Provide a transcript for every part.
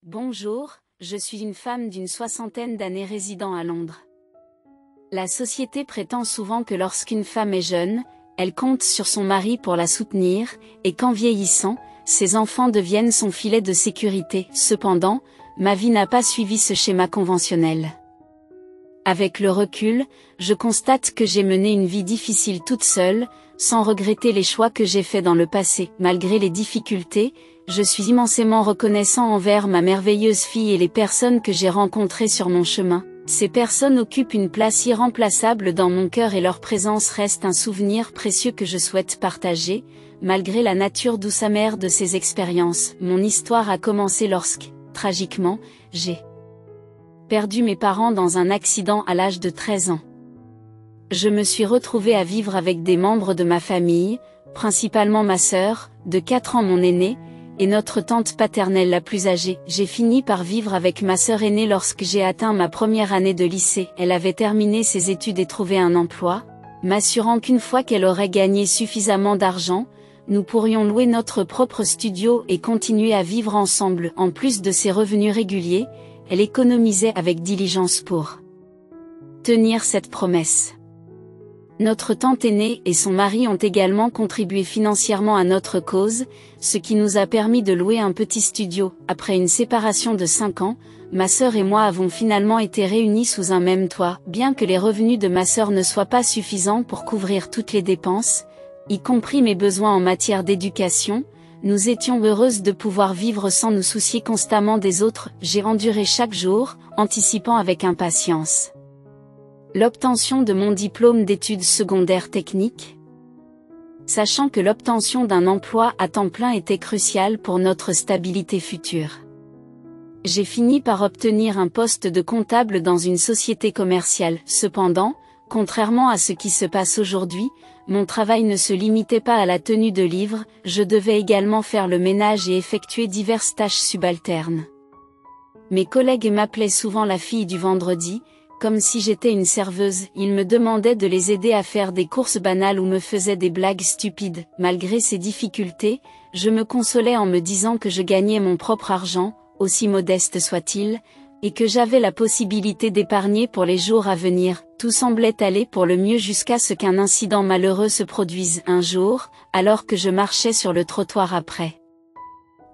Bonjour, je suis une femme d'une soixantaine d'années résidant à Londres. La société prétend souvent que lorsqu'une femme est jeune, elle compte sur son mari pour la soutenir, et qu'en vieillissant, ses enfants deviennent son filet de sécurité. Cependant, ma vie n'a pas suivi ce schéma conventionnel. Avec le recul, je constate que j'ai mené une vie difficile toute seule, sans regretter les choix que j'ai faits dans le passé. Malgré les difficultés, je suis immensément reconnaissant envers ma merveilleuse fille et les personnes que j'ai rencontrées sur mon chemin. Ces personnes occupent une place irremplaçable dans mon cœur et leur présence reste un souvenir précieux que je souhaite partager, malgré la nature douce amère de ces expériences. Mon histoire a commencé lorsque, tragiquement, j'ai perdu mes parents dans un accident à l'âge de 13 ans. Je me suis retrouvée à vivre avec des membres de ma famille, principalement ma sœur, de 4 ans mon aînée, et notre tante paternelle la plus âgée. J'ai fini par vivre avec ma sœur aînée lorsque j'ai atteint ma première année de lycée. Elle avait terminé ses études et trouvé un emploi, m'assurant qu'une fois qu'elle aurait gagné suffisamment d'argent, nous pourrions louer notre propre studio et continuer à vivre ensemble. En plus de ses revenus réguliers, elle économisait avec diligence pour tenir cette promesse. Notre tante aînée et son mari ont également contribué financièrement à notre cause, ce qui nous a permis de louer un petit studio. Après une séparation de 5 ans, ma sœur et moi avons finalement été réunis sous un même toit. Bien que les revenus de ma sœur ne soient pas suffisants pour couvrir toutes les dépenses, y compris mes besoins en matière d'éducation, nous étions heureuses de pouvoir vivre sans nous soucier constamment des autres. J'ai enduré chaque jour, anticipant avec impatience l'obtention de mon diplôme d'études secondaires techniques. Sachant que l'obtention d'un emploi à temps plein était cruciale pour notre stabilité future. J'ai fini par obtenir un poste de comptable dans une société commerciale. Cependant, contrairement à ce qui se passe aujourd'hui, mon travail ne se limitait pas à la tenue de livres, je devais également faire le ménage et effectuer diverses tâches subalternes. Mes collègues m'appelaient souvent la fille du vendredi, comme si j'étais une serveuse. Ils me demandaient de les aider à faire des courses banales ou me faisaient des blagues stupides. Malgré ces difficultés, je me consolais en me disant que je gagnais mon propre argent, aussi modeste soit-il, et que j'avais la possibilité d'épargner pour les jours à venir. Tout semblait aller pour le mieux jusqu'à ce qu'un incident malheureux se produise un jour, alors que je marchais sur le trottoir après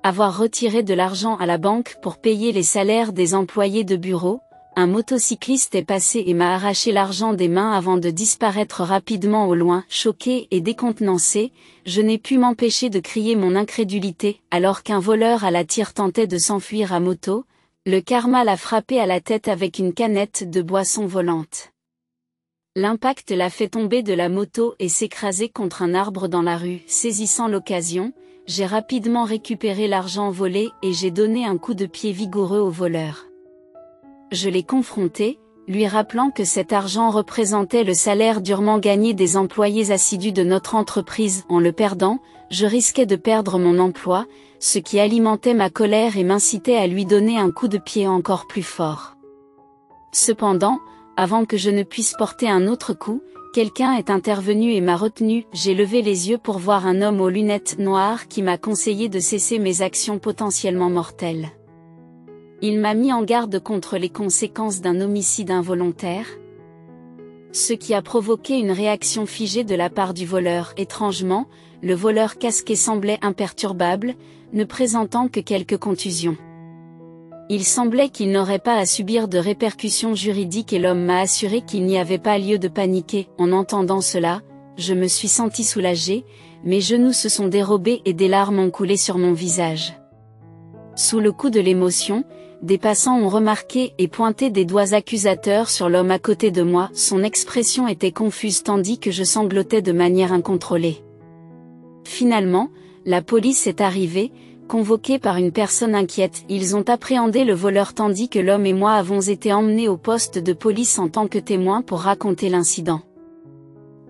avoir retiré de l'argent à la banque pour payer les salaires des employés de bureau. Un motocycliste est passé et m'a arraché l'argent des mains avant de disparaître rapidement au loin. Choquée et décontenancée, je n'ai pu m'empêcher de crier mon incrédulité. Alors qu'un voleur à la tire tentait de s'enfuir à moto, le karma l'a frappé à la tête avec une canette de boisson volante. L'impact l'a fait tomber de la moto et s'écraser contre un arbre dans la rue. Saisissant l'occasion, j'ai rapidement récupéré l'argent volé et j'ai donné un coup de pied vigoureux au voleur. Je l'ai confronté, lui rappelant que cet argent représentait le salaire durement gagné des employés assidus de notre entreprise. En le perdant, je risquais de perdre mon emploi, ce qui alimentait ma colère et m'incitait à lui donner un coup de pied encore plus fort. Cependant, avant que je ne puisse porter un autre coup, quelqu'un est intervenu et m'a retenu. J'ai levé les yeux pour voir un homme aux lunettes noires qui m'a conseillé de cesser mes actions potentiellement mortelles. Il m'a mis en garde contre les conséquences d'un homicide involontaire, ce qui a provoqué une réaction figée de la part du voleur. Étrangement, le voleur casqué semblait imperturbable, ne présentant que quelques contusions. Il semblait qu'il n'aurait pas à subir de répercussions juridiques et l'homme m'a assuré qu'il n'y avait pas lieu de paniquer. En entendant cela, je me suis sentie soulagée, mes genoux se sont dérobés et des larmes ont coulé sur mon visage. Sous le coup de l'émotion, des passants ont remarqué et pointé des doigts accusateurs sur l'homme à côté de moi. Son expression était confuse tandis que je sanglotais de manière incontrôlée. Finalement, la police est arrivée, convoquée par une personne inquiète. Ils ont appréhendé le voleur tandis que l'homme et moi avons été emmenés au poste de police en tant que témoins pour raconter l'incident.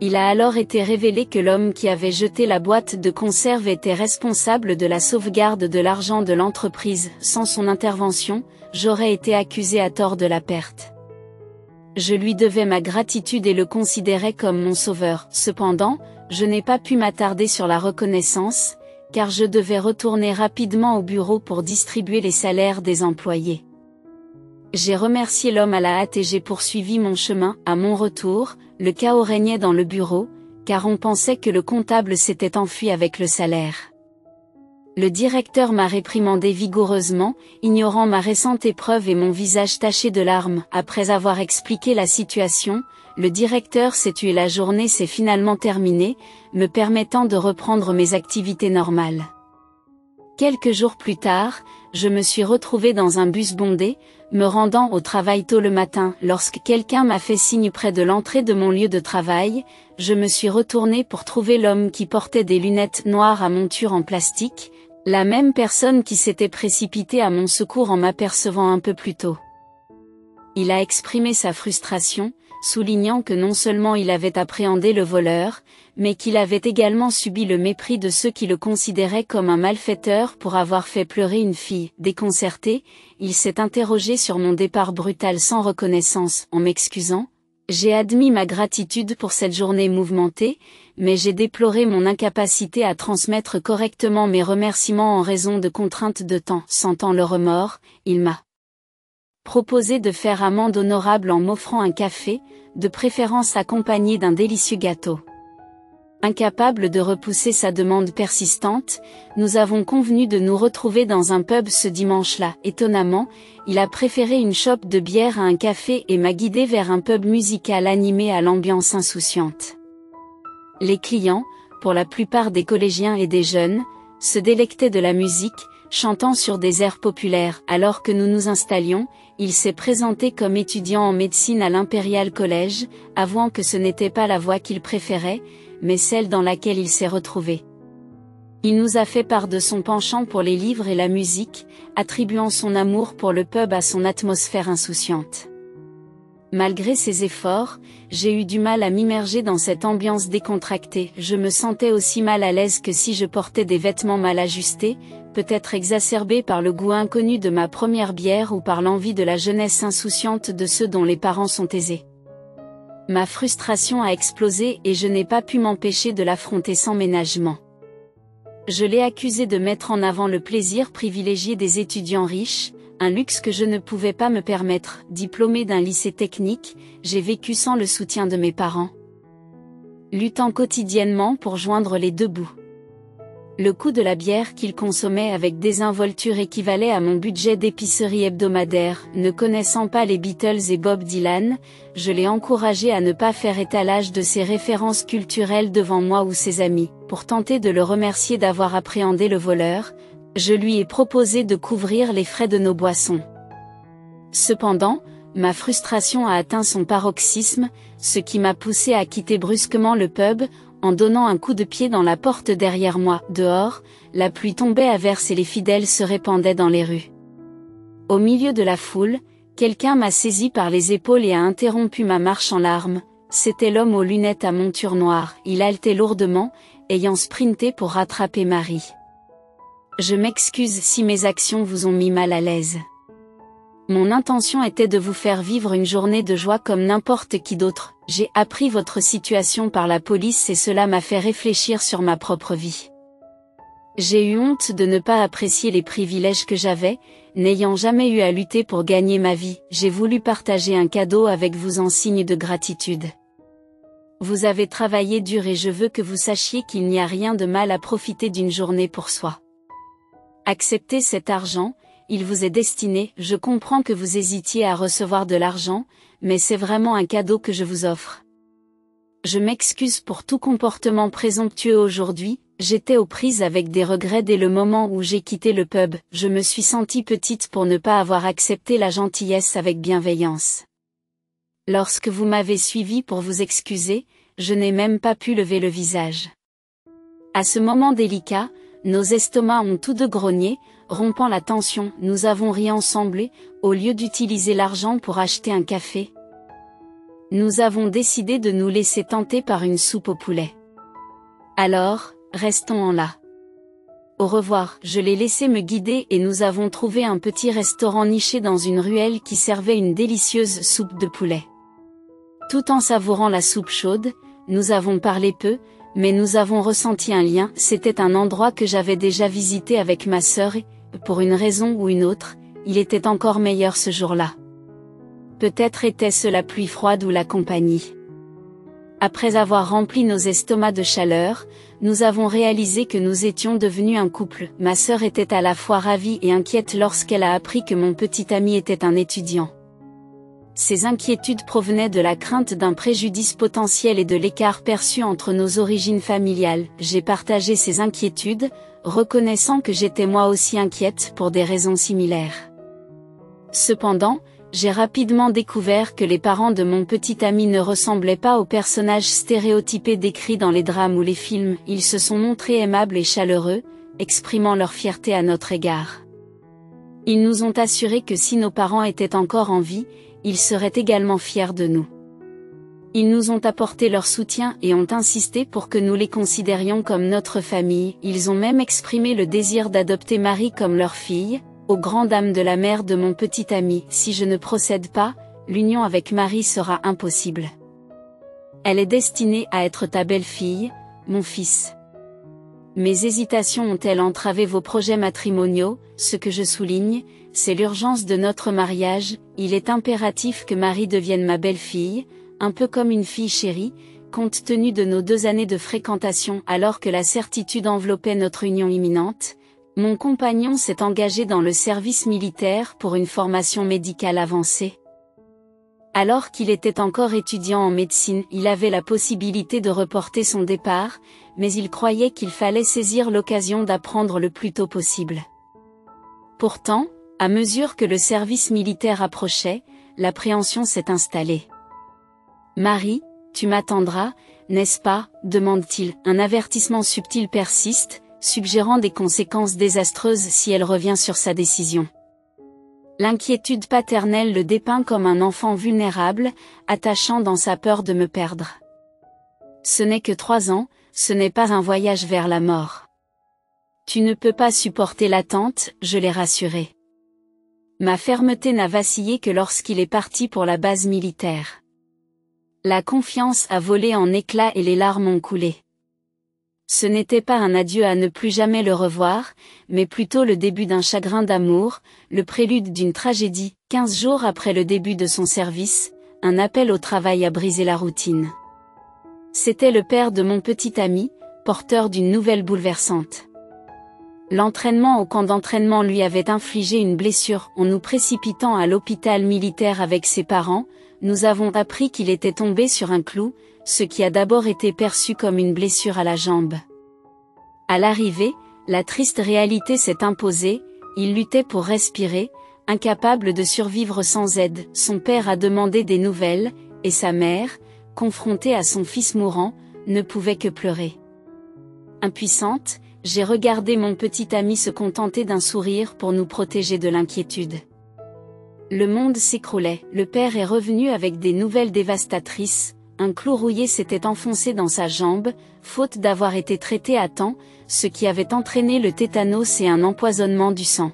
Il a alors été révélé que l'homme qui avait jeté la boîte de conserve était responsable de la sauvegarde de l'argent de l'entreprise. Sans son intervention, j'aurais été accusé à tort de la perte. Je lui devais ma gratitude et le considérais comme mon sauveur. Cependant, je n'ai pas pu m'attarder sur la reconnaissance, car je devais retourner rapidement au bureau pour distribuer les salaires des employés. J'ai remercié l'homme à la hâte et j'ai poursuivi mon chemin. À mon retour, le chaos régnait dans le bureau, car on pensait que le comptable s'était enfui avec le salaire. Le directeur m'a réprimandé vigoureusement, ignorant ma récente épreuve et mon visage taché de larmes. Après avoir expliqué la situation, le directeur s'est tué. La journée s'est finalement terminée, me permettant de reprendre mes activités normales. Quelques jours plus tard, je me suis retrouvé dans un bus bondé, me rendant au travail tôt le matin. Lorsque quelqu'un m'a fait signe près de l'entrée de mon lieu de travail, je me suis retourné pour trouver l'homme qui portait des lunettes noires à monture en plastique, la même personne qui s'était précipitée à mon secours en m'apercevant un peu plus tôt. Il a exprimé sa frustration, soulignant que non seulement il avait appréhendé le voleur, mais qu'il avait également subi le mépris de ceux qui le considéraient comme un malfaiteur pour avoir fait pleurer une fille. Déconcerté, il s'est interrogé sur mon départ brutal sans reconnaissance. En m'excusant, j'ai admis ma gratitude pour cette journée mouvementée, mais j'ai déploré mon incapacité à transmettre correctement mes remerciements en raison de contraintes de temps. Sentant le remords, il m'a proposé de faire amende honorable en m'offrant un café, de préférence accompagné d'un délicieux gâteau. Incapable de repousser sa demande persistante, nous avons convenu de nous retrouver dans un pub ce dimanche-là. Étonnamment, il a préféré une chope de bière à un café et m'a guidé vers un pub musical animé à l'ambiance insouciante. Les clients, pour la plupart des collégiens et des jeunes, se délectaient de la musique, chantant sur des airs populaires. Alors que nous nous installions, il s'est présenté comme étudiant en médecine à l'Imperial College, avouant que ce n'était pas la voie qu'il préférait, mais celle dans laquelle il s'est retrouvé. Il nous a fait part de son penchant pour les livres et la musique, attribuant son amour pour le pub à son atmosphère insouciante. Malgré ses efforts, j'ai eu du mal à m'immerger dans cette ambiance décontractée. Je me sentais aussi mal à l'aise que si je portais des vêtements mal ajustés, peut-être exacerbés par le goût inconnu de ma première bière ou par l'envie de la jeunesse insouciante de ceux dont les parents sont aisés. Ma frustration a explosé et je n'ai pas pu m'empêcher de l'affronter sans ménagement. Je l'ai accusé de mettre en avant le plaisir privilégié des étudiants riches, un luxe que je ne pouvais pas me permettre. Diplômé d'un lycée technique, j'ai vécu sans le soutien de mes parents, luttant quotidiennement pour joindre les deux bouts. Le coût de la bière qu'il consommait avec désinvolture équivalait à mon budget d'épicerie hebdomadaire. Ne connaissant pas les Beatles et Bob Dylan, je l'ai encouragé à ne pas faire étalage de ses références culturelles devant moi ou ses amis. Pour tenter de le remercier d'avoir appréhendé le voleur, je lui ai proposé de couvrir les frais de nos boissons. Cependant, ma frustration a atteint son paroxysme, ce qui m'a poussé à quitter brusquement le pub, en donnant un coup de pied dans la porte derrière moi. Dehors, la pluie tombait à verse et les fidèles se répandaient dans les rues. Au milieu de la foule, quelqu'un m'a saisi par les épaules et a interrompu ma marche en larmes. C'était l'homme aux lunettes à monture noire. Il haletait lourdement, ayant sprinté pour rattraper Marie. Je m'excuse si mes actions vous ont mis mal à l'aise. Mon intention était de vous faire vivre une journée de joie comme n'importe qui d'autre. J'ai appris votre situation par la police et cela m'a fait réfléchir sur ma propre vie. J'ai eu honte de ne pas apprécier les privilèges que j'avais, n'ayant jamais eu à lutter pour gagner ma vie. J'ai voulu partager un cadeau avec vous en signe de gratitude. Vous avez travaillé dur et je veux que vous sachiez qu'il n'y a rien de mal à profiter d'une journée pour soi. Acceptez cet argent. Il vous est destiné. Je comprends que vous hésitiez à recevoir de l'argent, mais c'est vraiment un cadeau que je vous offre. Je m'excuse pour tout comportement présomptueux aujourd'hui, j'étais aux prises avec des regrets dès le moment où j'ai quitté le pub. Je me suis sentie petite pour ne pas avoir accepté la gentillesse avec bienveillance. Lorsque vous m'avez suivi pour vous excuser, je n'ai même pas pu lever le visage. À ce moment délicat, nos estomacs ont tous deux grogné, rompant la tension. Nous avons ri ensemble et, au lieu d'utiliser l'argent pour acheter un café, nous avons décidé de nous laisser tenter par une soupe au poulet. Alors, restons en là. Au revoir. Je l'ai laissé me guider et nous avons trouvé un petit restaurant niché dans une ruelle qui servait une délicieuse soupe de poulet. Tout en savourant la soupe chaude, nous avons parlé peu, mais nous avons ressenti un lien. C'était un endroit que j'avais déjà visité avec ma sœur et, pour une raison ou une autre, il était encore meilleur ce jour-là. Peut-être était-ce la pluie froide ou la compagnie. Après avoir rempli nos estomacs de chaleur, nous avons réalisé que nous étions devenus un couple. Ma sœur était à la fois ravie et inquiète lorsqu'elle a appris que mon petit ami était un étudiant. Ces inquiétudes provenaient de la crainte d'un préjudice potentiel et de l'écart perçu entre nos origines familiales. J'ai partagé ces inquiétudes, reconnaissant que j'étais moi aussi inquiète pour des raisons similaires. Cependant, j'ai rapidement découvert que les parents de mon petit ami ne ressemblaient pas aux personnages stéréotypés décrits dans les drames ou les films. Ils se sont montrés aimables et chaleureux, exprimant leur fierté à notre égard. Ils nous ont assuré que si nos parents étaient encore en vie, ils seraient également fiers de nous. Ils nous ont apporté leur soutien et ont insisté pour que nous les considérions comme notre famille. Ils ont même exprimé le désir d'adopter Marie comme leur fille, aux grandes dames de la mère de mon petit ami. Si je ne procède pas, l'union avec Marie sera impossible. Elle est destinée à être ta belle-fille, mon fils. Mes hésitations ont-elles entravé vos projets matrimoniaux? Ce que je souligne, c'est l'urgence de notre mariage. Il est impératif que Marie devienne ma belle-fille, un peu comme une fille chérie, compte tenu de nos 2 années de fréquentation. Alors que la certitude enveloppait notre union imminente, mon compagnon s'est engagé dans le service militaire pour une formation médicale avancée. Alors qu'il était encore étudiant en médecine, il avait la possibilité de reporter son départ, mais il croyait qu'il fallait saisir l'occasion d'apprendre le plus tôt possible. Pourtant, à mesure que le service militaire approchait, l'appréhension s'est installée. « Marie, tu m'attendras, n'est-ce pas ?» demande-t-il. Un avertissement subtil persiste, suggérant des conséquences désastreuses si elle revient sur sa décision. L'inquiétude paternelle le dépeint comme un enfant vulnérable, attachant dans sa peur de me perdre. Ce n'est que 3 ans, ce n'est pas un voyage vers la mort. Tu ne peux pas supporter l'attente, je l'ai rassuré. Ma fermeté n'a vacillé que lorsqu'il est parti pour la base militaire. La confiance a volé en éclats et les larmes ont coulé. Ce n'était pas un adieu à ne plus jamais le revoir, mais plutôt le début d'un chagrin d'amour, le prélude d'une tragédie. 15 jours après le début de son service, un appel au travail a brisé la routine. C'était le père de mon petit ami, porteur d'une nouvelle bouleversante. L'entraînement au camp d'entraînement lui avait infligé une blessure. En nous précipitant à l'hôpital militaire avec ses parents, nous avons appris qu'il était tombé sur un clou, ce qui a d'abord été perçu comme une blessure à la jambe. À l'arrivée, la triste réalité s'est imposée, il luttait pour respirer, incapable de survivre sans aide. Son père a demandé des nouvelles, et sa mère, confrontée à son fils mourant, ne pouvait que pleurer. Impuissante, j'ai regardé mon petit ami se contenter d'un sourire pour nous protéger de l'inquiétude. Le monde s'écroulait, le père est revenu avec des nouvelles dévastatrices. Un clou rouillé s'était enfoncé dans sa jambe, faute d'avoir été traité à temps, ce qui avait entraîné le tétanos et un empoisonnement du sang.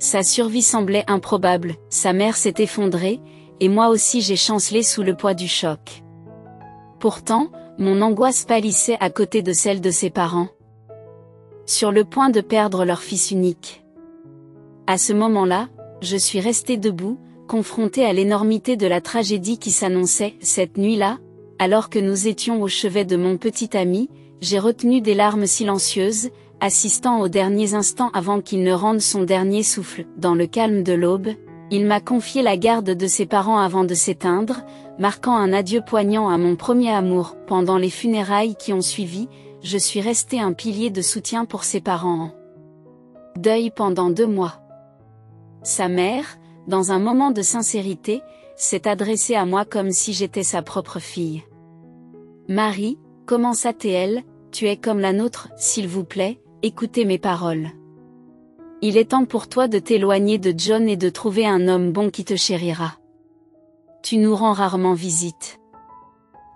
Sa survie semblait improbable, sa mère s'est effondrée, et moi aussi j'ai chancelé sous le poids du choc. Pourtant, mon angoisse pâlissait à côté de celle de ses parents. Sur le point de perdre leur fils unique. À ce moment-là, je suis restée debout, confronté à l'énormité de la tragédie qui s'annonçait. Cette nuit-là, alors que nous étions au chevet de mon petit ami, j'ai retenu des larmes silencieuses, assistant aux derniers instants avant qu'il ne rende son dernier souffle. Dans le calme de l'aube, il m'a confié la garde de ses parents avant de s'éteindre, marquant un adieu poignant à mon premier amour. Pendant les funérailles qui ont suivi, je suis restée un pilier de soutien pour ses parents en deuil pendant 2 mois. Sa mère, dans un moment de sincérité, s'est adressée à moi comme si j'étais sa propre fille. « Marie, commença-t-elle, tu es comme la nôtre, s'il vous plaît, écoutez mes paroles. Il est temps pour toi de t'éloigner de John et de trouver un homme bon qui te chérira. Tu nous rends rarement visite.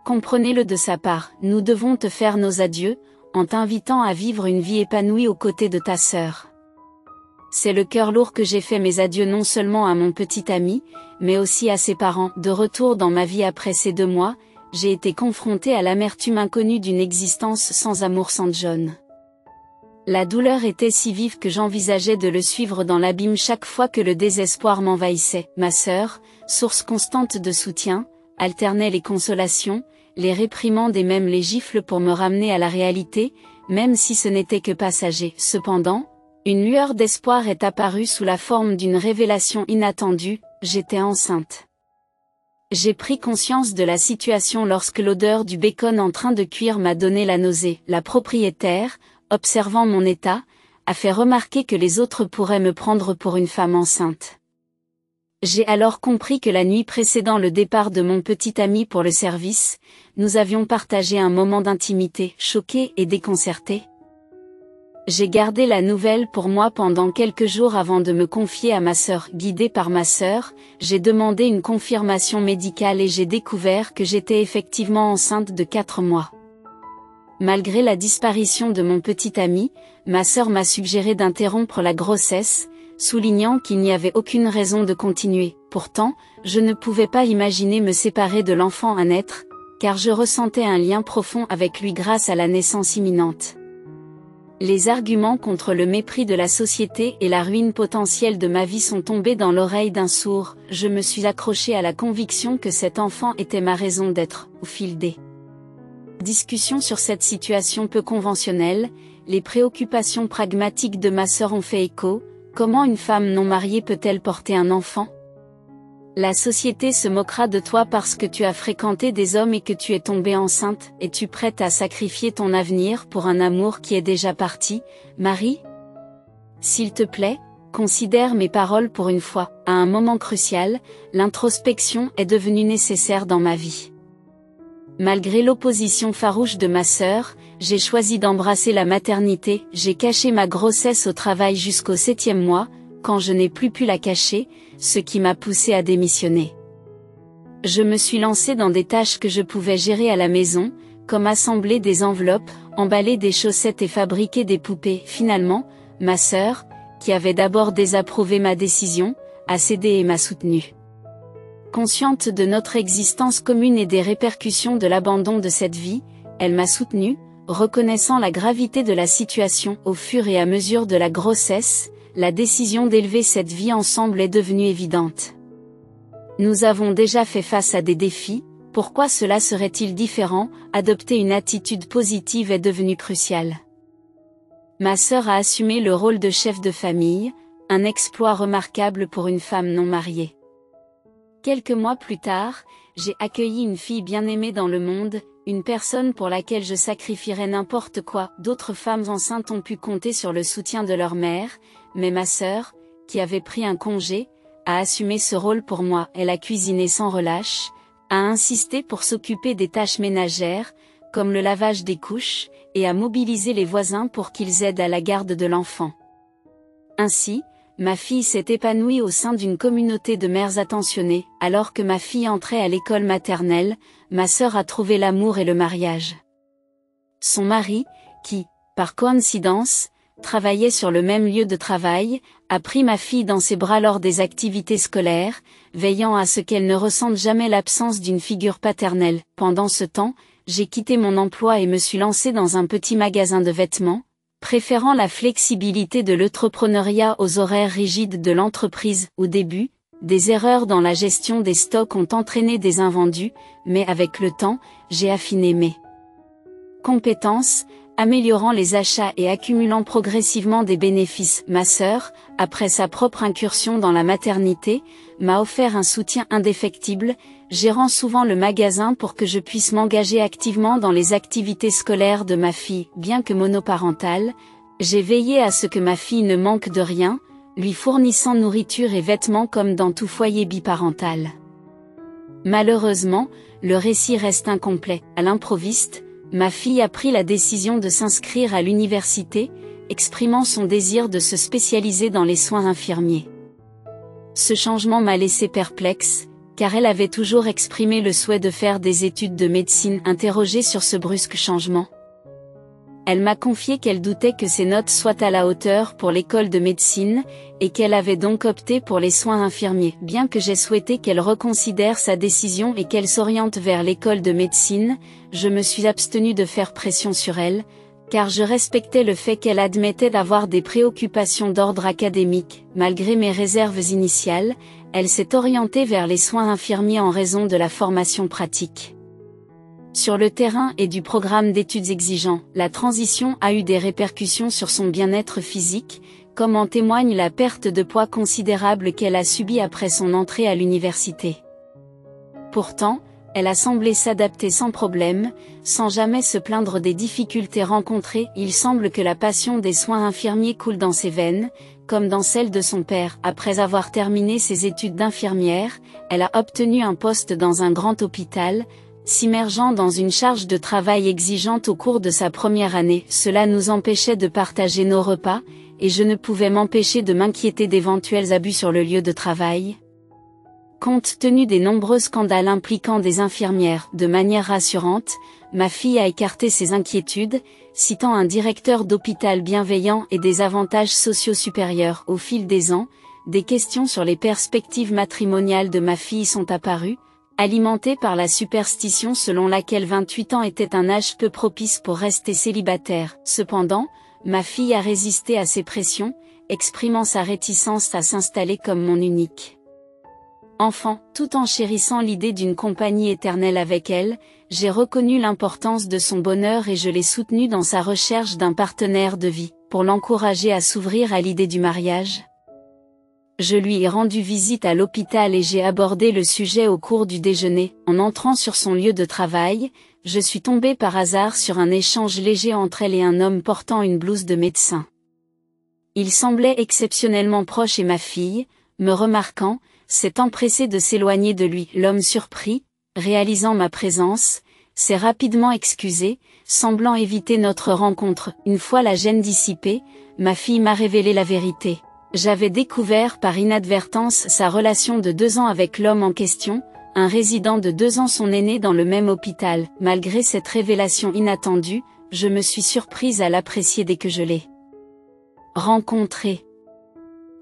Comprenez-le de sa part, nous devons te faire nos adieux, en t'invitant à vivre une vie épanouie aux côtés de ta sœur. C'est le cœur lourd que j'ai fait mes adieux non seulement à mon petit ami, mais aussi à ses parents. De retour dans ma vie après ces 2 mois, j'ai été confrontée à l'amertume inconnue d'une existence sans amour sans John. La douleur était si vive que j'envisageais de le suivre dans l'abîme chaque fois que le désespoir m'envahissait. Ma sœur, source constante de soutien, alternait les consolations, les réprimandes et même les gifles pour me ramener à la réalité, même si ce n'était que passager. Cependant, une lueur d'espoir est apparue sous la forme d'une révélation inattendue, j'étais enceinte. J'ai pris conscience de la situation lorsque l'odeur du bacon en train de cuire m'a donné la nausée. La propriétaire, observant mon état, a fait remarquer que les autres pourraient me prendre pour une femme enceinte. J'ai alors compris que la nuit précédant le départ de mon petit ami pour le service, nous avions partagé un moment d'intimité, choqué et déconcerté. J'ai gardé la nouvelle pour moi pendant quelques jours avant de me confier à ma sœur. Guidée par ma sœur, j'ai demandé une confirmation médicale et j'ai découvert que j'étais effectivement enceinte de 4 mois. Malgré la disparition de mon petit ami, ma sœur m'a suggéré d'interrompre la grossesse, soulignant qu'il n'y avait aucune raison de continuer. Pourtant, je ne pouvais pas imaginer me séparer de l'enfant à naître, car je ressentais un lien profond avec lui grâce à la naissance imminente. Les arguments contre le mépris de la société et la ruine potentielle de ma vie sont tombés dans l'oreille d'un sourd. Je me suis accrochée à la conviction que cet enfant était ma raison d'être. Au fil des discussions sur cette situation peu conventionnelle, les préoccupations pragmatiques de ma sœur ont fait écho. Comment une femme non mariée peut-elle porter un enfant? La société se moquera de toi parce que tu as fréquenté des hommes et que tu es tombée enceinte. Es-tu prête à sacrifier ton avenir pour un amour qui est déjà parti, Marie? S'il te plaît, considère mes paroles pour une fois. À un moment crucial, l'introspection est devenue nécessaire dans ma vie. Malgré l'opposition farouche de ma sœur, j'ai choisi d'embrasser la maternité. J'ai caché ma grossesse au travail jusqu'au 7e mois, quand je n'ai plus pu la cacher, ce qui m'a poussée à démissionner. Je me suis lancée dans des tâches que je pouvais gérer à la maison, comme assembler des enveloppes, emballer des chaussettes et fabriquer des poupées. Finalement, ma sœur, qui avait d'abord désapprouvé ma décision, a cédé et m'a soutenue. Consciente de notre existence commune et des répercussions de l'abandon de cette vie, elle m'a soutenue, reconnaissant la gravité de la situation. Au fur et à mesure de la grossesse, la décision d'élever cette vie ensemble est devenue évidente. Nous avons déjà fait face à des défis, pourquoi cela serait-il différent? Adopter une attitude positive est devenu crucial. Ma sœur a assumé le rôle de chef de famille, un exploit remarquable pour une femme non mariée. Quelques mois plus tard, j'ai accueilli une fille bien aimée dans le monde, une personne pour laquelle je sacrifierais n'importe quoi. D'autres femmes enceintes ont pu compter sur le soutien de leur mère, mais ma sœur, qui avait pris un congé, a assumé ce rôle pour moi. Elle a cuisiné sans relâche, a insisté pour s'occuper des tâches ménagères, comme le lavage des couches, et a mobilisé les voisins pour qu'ils aident à la garde de l'enfant. Ainsi, ma fille s'est épanouie au sein d'une communauté de mères attentionnées. Alors que ma fille entrait à l'école maternelle, ma sœur a trouvé l'amour et le mariage. Son mari, qui, par coïncidence, travaillait sur le même lieu de travail, a pris ma fille dans ses bras lors des activités scolaires, veillant à ce qu'elle ne ressente jamais l'absence d'une figure paternelle. Pendant ce temps, j'ai quitté mon emploi et me suis lancée dans un petit magasin de vêtements, préférant la flexibilité de l'entrepreneuriat aux horaires rigides de l'entreprise. Au début, des erreurs dans la gestion des stocks ont entraîné des invendus, mais avec le temps, j'ai affiné mes compétences, améliorant les achats et accumulant progressivement des bénéfices. Ma sœur, après sa propre incursion dans la maternité, m'a offert un soutien indéfectible, gérant souvent le magasin pour que je puisse m'engager activement dans les activités scolaires de ma fille. Bien que monoparentale, j'ai veillé à ce que ma fille ne manque de rien, lui fournissant nourriture et vêtements comme dans tout foyer biparental. Malheureusement, le récit reste incomplet. À l'improviste, ma fille a pris la décision de s'inscrire à l'université, exprimant son désir de se spécialiser dans les soins infirmiers. Ce changement m'a laissé perplexe, car elle avait toujours exprimé le souhait de faire des études de médecine. Interrogée sur ce brusque changement, Elle m'a confié qu'elle doutait que ses notes soient à la hauteur pour l'école de médecine, et qu'elle avait donc opté pour les soins infirmiers. Bien que j'ai souhaité qu'elle reconsidère sa décision et qu'elle s'oriente vers l'école de médecine, je me suis abstenue de faire pression sur elle, car je respectais le fait qu'elle admettait d'avoir des préoccupations d'ordre académique. Malgré mes réserves initiales, elle s'est orientée vers les soins infirmiers en raison de la formation pratique sur le terrain et du programme d'études exigeant. La transition a eu des répercussions sur son bien-être physique, comme en témoigne la perte de poids considérable qu'elle a subie après son entrée à l'université. Pourtant, elle a semblé s'adapter sans problème, sans jamais se plaindre des difficultés rencontrées. Il semble que la passion des soins infirmiers coule dans ses veines, comme dans celle de son père. Après avoir terminé ses études d'infirmière, elle a obtenu un poste dans un grand hôpital, s'immergeant dans une charge de travail exigeante au cours de sa première année. Cela nous empêchait de partager nos repas, et je ne pouvais m'empêcher de m'inquiéter d'éventuels abus sur le lieu de travail. Compte tenu des nombreux scandales impliquant des infirmières, de manière rassurante, ma fille a écarté ses inquiétudes, citant un directeur d'hôpital bienveillant et des avantages sociaux supérieurs. Au fil des ans, des questions sur les perspectives matrimoniales de ma fille sont apparues, alimentée par la superstition selon laquelle 28 ans était un âge peu propice pour rester célibataire. Cependant, ma fille a résisté à ces pressions, exprimant sa réticence à s'installer comme mon unique enfant. Tout en chérissant l'idée d'une compagnie éternelle avec elle, j'ai reconnu l'importance de son bonheur et je l'ai soutenue dans sa recherche d'un partenaire de vie. Pour l'encourager à s'ouvrir à l'idée du mariage, je lui ai rendu visite à l'hôpital et j'ai abordé le sujet au cours du déjeuner. En entrant sur son lieu de travail, je suis tombée par hasard sur un échange léger entre elle et un homme portant une blouse de médecin. Il semblait exceptionnellement proche et ma fille, me remarquant, s'est empressée de s'éloigner de lui. L'homme surpris, réalisant ma présence, s'est rapidement excusé, semblant éviter notre rencontre. Une fois la gêne dissipée, ma fille m'a révélé la vérité. J'avais découvert par inadvertance sa relation de 2 ans avec l'homme en question, un résident de 2 ans son aîné dans le même hôpital. Malgré cette révélation inattendue, je me suis surprise à l'apprécier dès que je l'ai rencontré.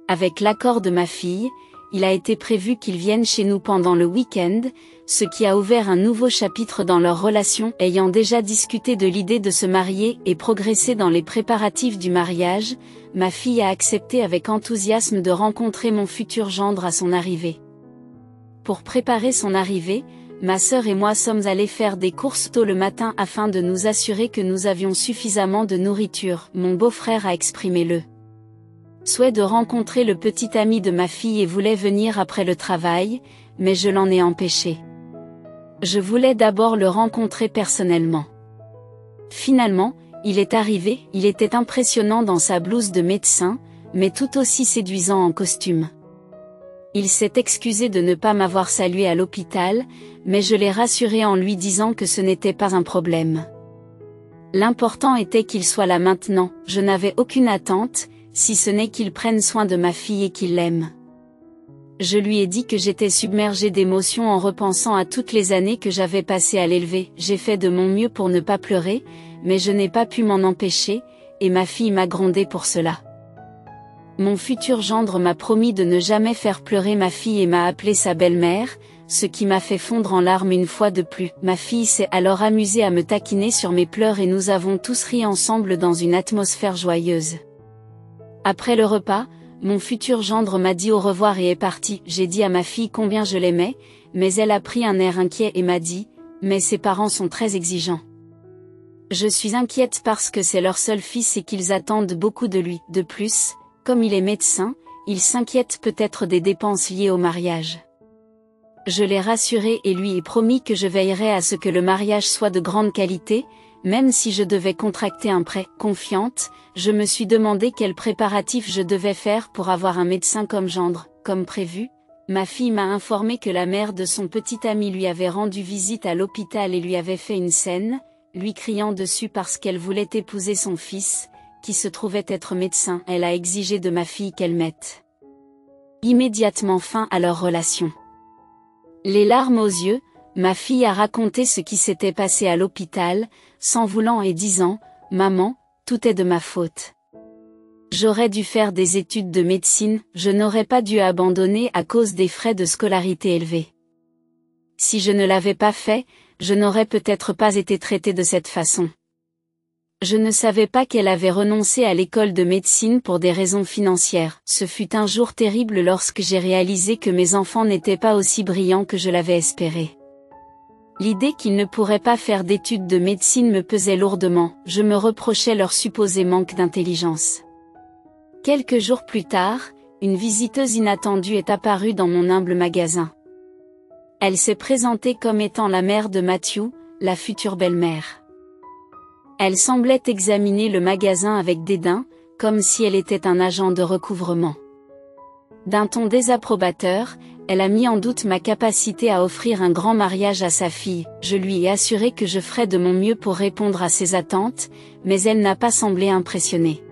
Avec l'accord de ma fille, il a été prévu qu'ils viennent chez nous pendant le week-end, ce qui a ouvert un nouveau chapitre dans leur relation. Ayant déjà discuté de l'idée de se marier et progressé dans les préparatifs du mariage, ma fille a accepté avec enthousiasme de rencontrer mon futur gendre à son arrivée. Pour préparer son arrivée, ma sœur et moi sommes allés faire des courses tôt le matin afin de nous assurer que nous avions suffisamment de nourriture. Mon beau-frère a exprimé le souhait de rencontrer le petit ami de ma fille et voulait venir après le travail, mais je l'en ai empêché. Je voulais d'abord le rencontrer personnellement. Finalement, il est arrivé. Il était impressionnant dans sa blouse de médecin, mais tout aussi séduisant en costume. Il s'est excusé de ne pas m'avoir salué à l'hôpital, mais je l'ai rassuré en lui disant que ce n'était pas un problème. L'important était qu'il soit là maintenant. Je n'avais aucune attente, si ce n'est qu'il prenne soin de ma fille et qu'il l'aime. Je lui ai dit que j'étais submergée d'émotions en repensant à toutes les années que j'avais passées à l'élever. J'ai fait de mon mieux pour ne pas pleurer, mais je n'ai pas pu m'en empêcher, et ma fille m'a grondé pour cela. Mon futur gendre m'a promis de ne jamais faire pleurer ma fille et m'a appelé sa belle-mère, ce qui m'a fait fondre en larmes une fois de plus. Ma fille s'est alors amusée à me taquiner sur mes pleurs et nous avons tous ri ensemble dans une atmosphère joyeuse. Après le repas, mon futur gendre m'a dit au revoir et est parti. J'ai dit à ma fille combien je l'aimais, mais elle a pris un air inquiet et m'a dit « Mais ses parents sont très exigeants. Je suis inquiète parce que c'est leur seul fils et qu'ils attendent beaucoup de lui. De plus, comme il est médecin, il s'inquiète peut-être des dépenses liées au mariage. » Je l'ai rassuré et lui ai promis que je veillerai à ce que le mariage soit de grande qualité, même si je devais contracter un prêt. Confiante, je me suis demandé quels préparatifs je devais faire pour avoir un médecin comme gendre. Comme prévu, ma fille m'a informé que la mère de son petit ami lui avait rendu visite à l'hôpital et lui avait fait une scène, lui criant dessus parce qu'elle voulait épouser son fils, qui se trouvait être médecin. Elle a exigé de ma fille qu'elle mette immédiatement fin à leur relation. Les larmes aux yeux, ma fille a raconté ce qui s'était passé à l'hôpital, s'en voulant et disant Maman, tout est de ma faute. J'aurais dû faire des études de médecine, je n'aurais pas dû abandonner à cause des frais de scolarité élevés. Si je ne l'avais pas fait, je n'aurais peut-être pas été traitée de cette façon. Je ne savais pas qu'elle avait renoncé à l'école de médecine pour des raisons financières. Ce fut un jour terrible lorsque j'ai réalisé que mes enfants n'étaient pas aussi brillants que je l'avais espéré. L'idée qu'ils ne pourraient pas faire d'études de médecine me pesait lourdement, je me reprochais leur supposé manque d'intelligence. Quelques jours plus tard, une visiteuse inattendue est apparue dans mon humble magasin. Elle s'est présentée comme étant la mère de Matthew, la future belle-mère. Elle semblait examiner le magasin avec dédain, comme si elle était un agent de recouvrement. D'un ton désapprobateur, elle a mis en doute ma capacité à offrir un grand mariage à sa fille. Je lui ai assuré que je ferais de mon mieux pour répondre à ses attentes, mais elle n'a pas semblé impressionnée.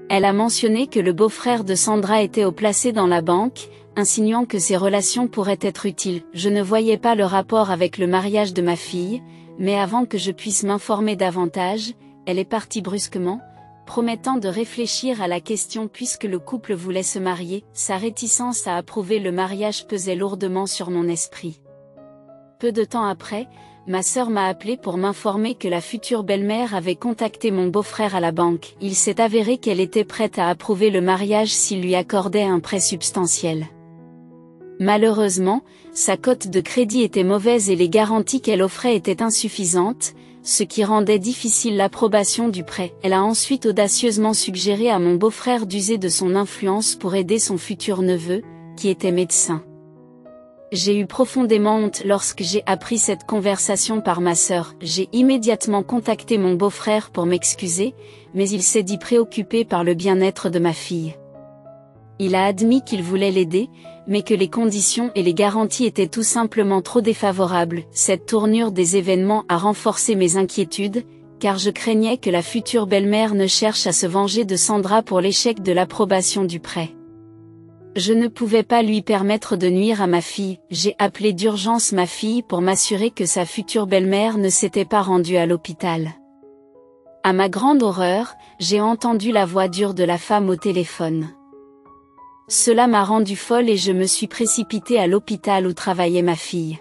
Elle a mentionné que le beau-frère de Sandra était haut placé dans la banque, insinuant que ces relations pourraient être utiles. Je ne voyais pas le rapport avec le mariage de ma fille, mais avant que je puisse m'informer davantage, elle est partie brusquement, promettant de réfléchir à la question puisque le couple voulait se marier. Sa réticence à approuver le mariage pesait lourdement sur mon esprit. Peu de temps après, ma sœur m'a appelé pour m'informer que la future belle-mère avait contacté mon beau-frère à la banque. Il s'est avéré qu'elle était prête à approuver le mariage s'il lui accordait un prêt substantiel. Malheureusement, sa cote de crédit était mauvaise et les garanties qu'elle offrait étaient insuffisantes, ce qui rendait difficile l'approbation du prêt. Elle a ensuite audacieusement suggéré à mon beau-frère d'user de son influence pour aider son futur neveu, qui était médecin. J'ai eu profondément honte lorsque j'ai appris cette conversation par ma sœur. J'ai immédiatement contacté mon beau-frère pour m'excuser, mais il s'est dit préoccupé par le bien-être de ma fille. Il a admis qu'il voulait l'aider, mais que les conditions et les garanties étaient tout simplement trop défavorables. Cette tournure des événements a renforcé mes inquiétudes, car je craignais que la future belle-mère ne cherche à se venger de Sandra pour l'échec de l'approbation du prêt. Je ne pouvais pas lui permettre de nuire à ma fille. J'ai appelé d'urgence ma fille pour m'assurer que sa future belle-mère ne s'était pas rendue à l'hôpital. À ma grande horreur, j'ai entendu la voix dure de la femme au téléphone. Cela m'a rendue folle et je me suis précipitée à l'hôpital où travaillait ma fille.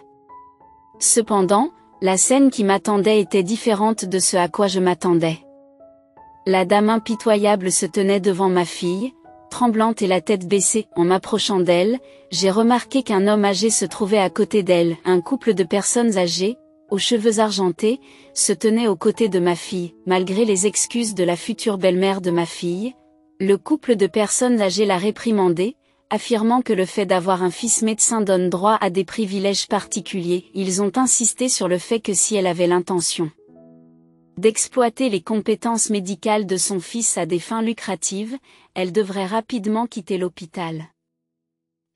Cependant, la scène qui m'attendait était différente de ce à quoi je m'attendais. La dame impitoyable se tenait devant ma fille, tremblante et la tête baissée. En m'approchant d'elle, j'ai remarqué qu'un homme âgé se trouvait à côté d'elle. Un couple de personnes âgées, aux cheveux argentés, se tenait aux côtés de ma fille. Malgré les excuses de la future belle-mère de ma fille, le couple de personnes âgées l'a réprimandé, affirmant que le fait d'avoir un fils médecin donne droit à des privilèges particuliers. Ils ont insisté sur le fait que si elle avait l'intention d'exploiter les compétences médicales de son fils à des fins lucratives, elle devrait rapidement quitter l'hôpital.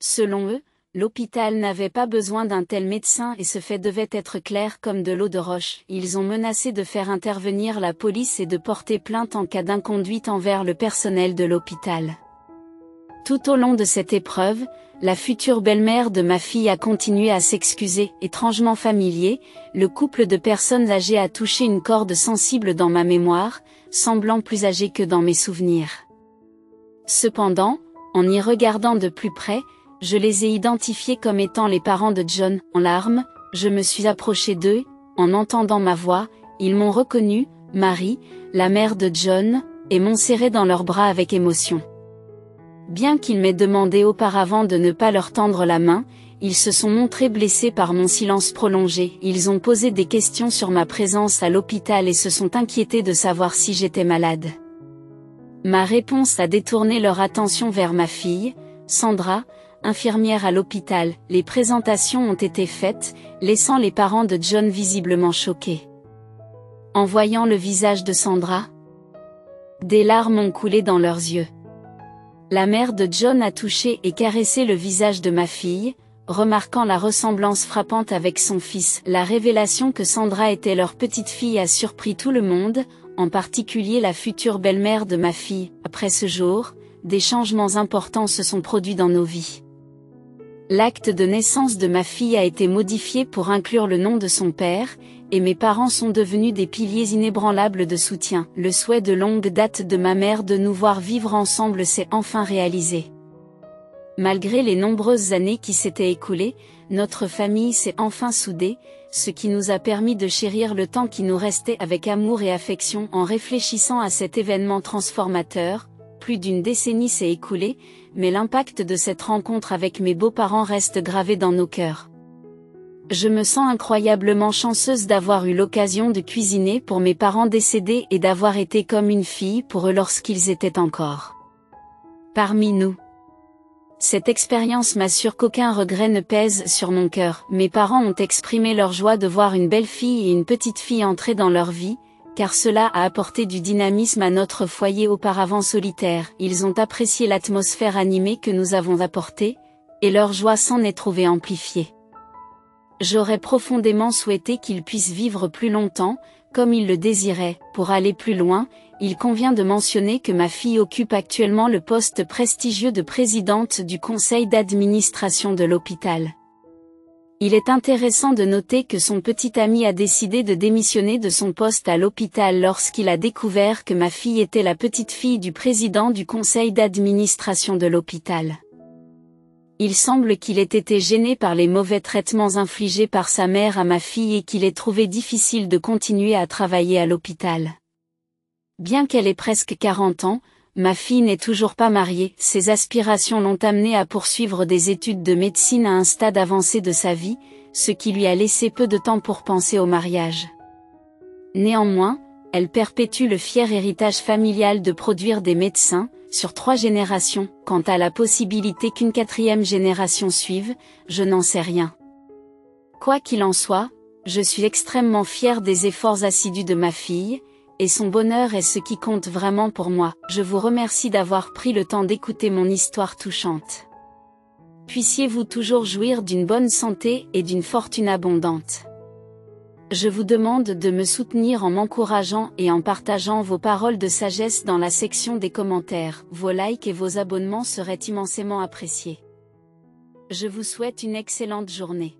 Selon eux, l'hôpital n'avait pas besoin d'un tel médecin et ce fait devait être clair comme de l'eau de roche. Ils ont menacé de faire intervenir la police et de porter plainte en cas d'inconduite envers le personnel de l'hôpital. Tout au long de cette épreuve, la future belle-mère de ma fille a continué à s'excuser. Étrangement familier, le couple de personnes âgées a touché une corde sensible dans ma mémoire, semblant plus âgé que dans mes souvenirs. Cependant, en y regardant de plus près, je les ai identifiés comme étant les parents de John. En larmes, je me suis approchée d'eux, en entendant ma voix, ils m'ont reconnue, Marie, la mère de John, et m'ont serré dans leurs bras avec émotion. Bien qu'ils m'aient demandé auparavant de ne pas leur tendre la main, ils se sont montrés blessés par mon silence prolongé. Ils ont posé des questions sur ma présence à l'hôpital et se sont inquiétés de savoir si j'étais malade. Ma réponse a détourné leur attention vers ma fille, Sandra, infirmière à l'hôpital. Les présentations ont été faites, laissant les parents de John visiblement choqués. En voyant le visage de Sandra, des larmes ont coulé dans leurs yeux. La mère de John a touché et caressé le visage de ma fille, remarquant la ressemblance frappante avec son fils. La révélation que Sandra était leur petite fille a surpris tout le monde, en particulier la future belle-mère de ma fille. Après ce jour, des changements importants se sont produits dans nos vies. L'acte de naissance de ma fille a été modifié pour inclure le nom de son père, et mes parents sont devenus des piliers inébranlables de soutien. Le souhait de longue date de ma mère de nous voir vivre ensemble s'est enfin réalisé. Malgré les nombreuses années qui s'étaient écoulées, notre famille s'est enfin soudée, ce qui nous a permis de chérir le temps qui nous restait avec amour et affection. En réfléchissant à cet événement transformateur, plus d'une décennie s'est écoulée, mais l'impact de cette rencontre avec mes beaux-parents reste gravé dans nos cœurs. Je me sens incroyablement chanceuse d'avoir eu l'occasion de cuisiner pour mes parents décédés et d'avoir été comme une fille pour eux lorsqu'ils étaient encore parmi nous. Cette expérience m'assure qu'aucun regret ne pèse sur mon cœur. Mes parents ont exprimé leur joie de voir une belle fille et une petite fille entrer dans leur vie, car cela a apporté du dynamisme à notre foyer auparavant solitaire. Ils ont apprécié l'atmosphère animée que nous avons apportée, et leur joie s'en est trouvée amplifiée. J'aurais profondément souhaité qu'ils puissent vivre plus longtemps, comme ils le désiraient. Pour aller plus loin, il convient de mentionner que ma fille occupe actuellement le poste prestigieux de présidente du conseil d'administration de l'hôpital. Il est intéressant de noter que son petit ami a décidé de démissionner de son poste à l'hôpital lorsqu'il a découvert que ma fille était la petite fille du président du conseil d'administration de l'hôpital. Il semble qu'il ait été gêné par les mauvais traitements infligés par sa mère à ma fille et qu'il ait trouvé difficile de continuer à travailler à l'hôpital. Bien qu'elle ait presque 40 ans, ma fille n'est toujours pas mariée. Ses aspirations l'ont amenée à poursuivre des études de médecine à un stade avancé de sa vie, ce qui lui a laissé peu de temps pour penser au mariage. Néanmoins, elle perpétue le fier héritage familial de produire des médecins, sur 3 générations. Quant à la possibilité qu'une 4e génération suive, je n'en sais rien. Quoi qu'il en soit, je suis extrêmement fière des efforts assidus de ma fille, et son bonheur est ce qui compte vraiment pour moi. Je vous remercie d'avoir pris le temps d'écouter mon histoire touchante. Puissiez-vous toujours jouir d'une bonne santé et d'une fortune abondante. Je vous demande de me soutenir en m'encourageant et en partageant vos paroles de sagesse dans la section des commentaires. Vos likes et vos abonnements seraient immensément appréciés. Je vous souhaite une excellente journée.